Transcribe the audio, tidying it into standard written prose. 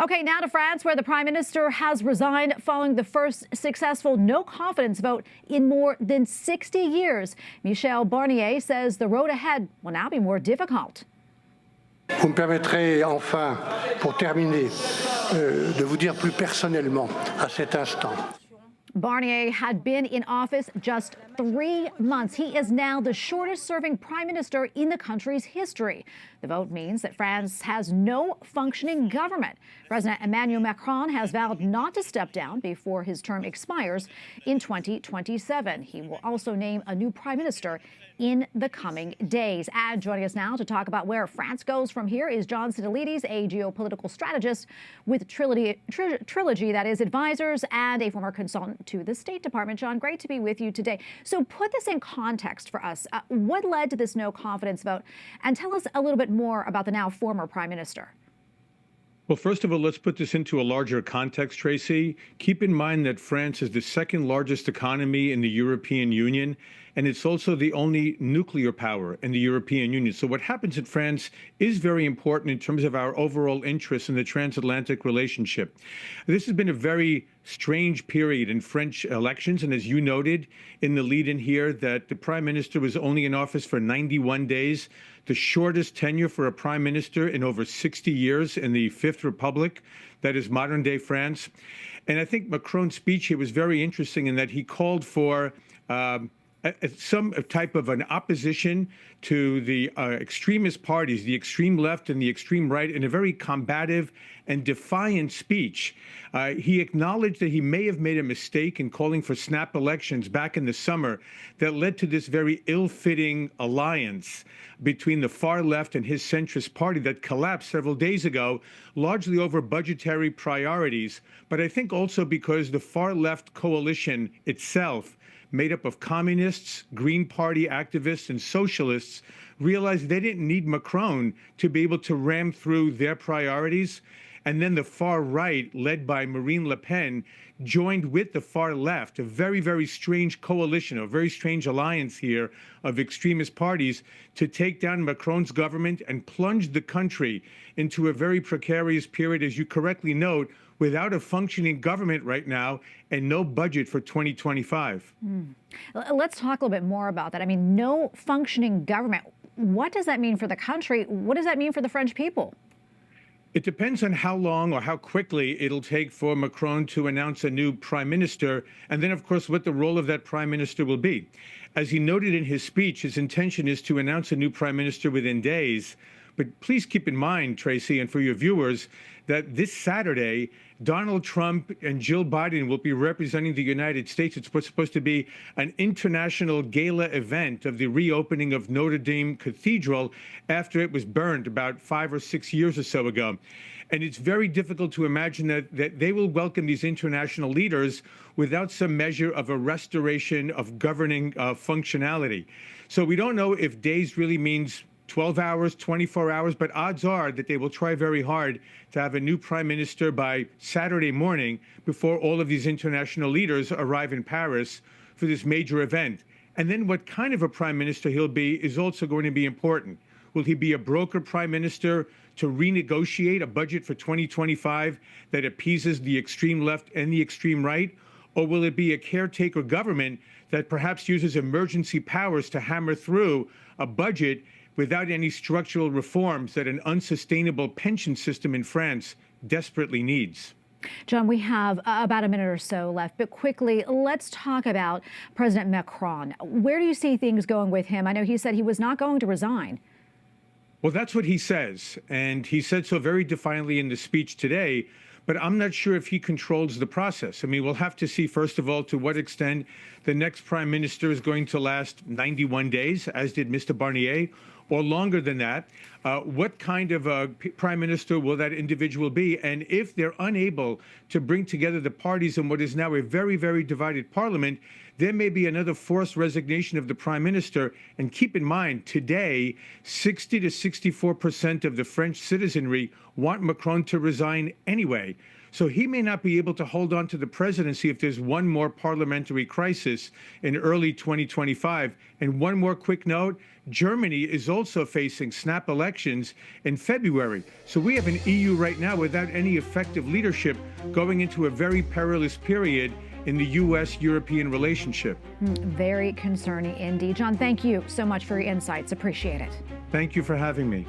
Okay, now to France, where the prime minister has resigned following the first successful no-confidence vote in more than 60 years. Michel Barnier says the road ahead will now be more difficult. Vous me permettrez enfin, pour terminer, de vous dire plus personnellement à cet instant. Barnier had been in office just 3 months. He is now the shortest-serving prime minister in the country's history. The vote means that France has no functioning government. President Emmanuel Macron has vowed not to step down before his term expires in 2027. He will also name a new prime minister in the coming days. And joining us now to talk about where France goes from here is John Sitilides, a geopolitical strategist with Trilogy Advisors and a former consultant to the State Department. John, great to be with you today. So put this in context for us. What led to this no confidence vote? And tell us a little bit more about the now former prime minister. Well, first of all, let's put this into a larger context, Tracy. Keep in mind that France is the second largest economy in the European Union, and it's also the only nuclear power in the European Union. So what happens in France is very important in terms of our overall interest in the transatlantic relationship. This has been a very strange period in French elections, and as you noted in the lead-in here, that the prime minister was only in office for 91 days, the shortest tenure for a prime minister in over 60 years in the Fifth Republic, that is modern-day France. And I think Macron's speech here was very interesting in that he called for some type of an opposition to the extremist parties, the extreme left and the extreme right, in a very combative and defiant speech. He acknowledged that he may have made a mistake in calling for snap elections back in the summer that led to this very ill-fitting alliance between the far left and his centrist party that collapsed several days ago, largely over budgetary priorities, but I think also because the far left coalition itself, made up of communists, Green Party activists, and socialists, realized they didn't need Macron to be able to ram through their priorities. And then the far right, led by Marine Le Pen, joined with the far left, a very, very strange coalition, a very strange alliance here of extremist parties to take down Macron's government and plunge the country into a very precarious period, as you correctly note, without a functioning government right now and no budget for 2025. Let's talk a little bit more about that. I mean, no functioning government. What does that mean for the country? What does that mean for the French people? It depends on how long or how quickly it'll take for Macron to announce a new prime minister, and then, of course, what the role of that prime minister will be. As he noted in his speech, his intention is to announce a new prime minister within days. But please keep in mind, Tracy, and for your viewers, that this Saturday, Donald Trump and Jill Biden will be representing the United States. It's supposed to be an international gala event of the reopening of Notre Dame Cathedral after it was burned about 5 or 6 years or so ago. And it's very difficult to imagine that they will welcome these international leaders without some measure of a restoration of governing functionality. So we don't know if days really means 12 hours, 24 hours, but odds are that they will try very hard to have a new prime minister by Saturday morning before all of these international leaders arrive in Paris for this major event. And then what kind of a prime minister he'll be is also going to be important. Will he be a broker prime minister to renegotiate a budget for 2025 that appeases the extreme left and the extreme right? Or will it be a caretaker government that perhaps uses emergency powers to hammer through a budget without any structural reforms that an unsustainable pension system in France desperately needs? John, we have about a minute or so left, but quickly, let's talk about President Macron. Where do you see things going with him? I know he said he was not going to resign. Well, that's what he says, and he said so very defiantly in the speech today, but I'm not sure if he controls the process. I mean, we'll have to see, first of all, to what extent the next prime minister is going to last 91 days, as did Mr. Barnier, or longer than that. What kind of a prime minister will that individual be? And if they're unable to bring together the parties in what is now a very, very divided parliament, there may be another forced resignation of the prime minister. And keep in mind, today, 60 to 64% of the French citizenry want Macron to resign anyway. So he may not be able to hold on to the presidency if there's one more parliamentary crisis in early 2025. And one more quick note, Germany is also facing snap elections in February. So we have an EU right now without any effective leadership going into a very perilous period in the U.S.-European relationship. Very concerning indeed. John, thank you so much for your insights. Appreciate it. Thank you for having me.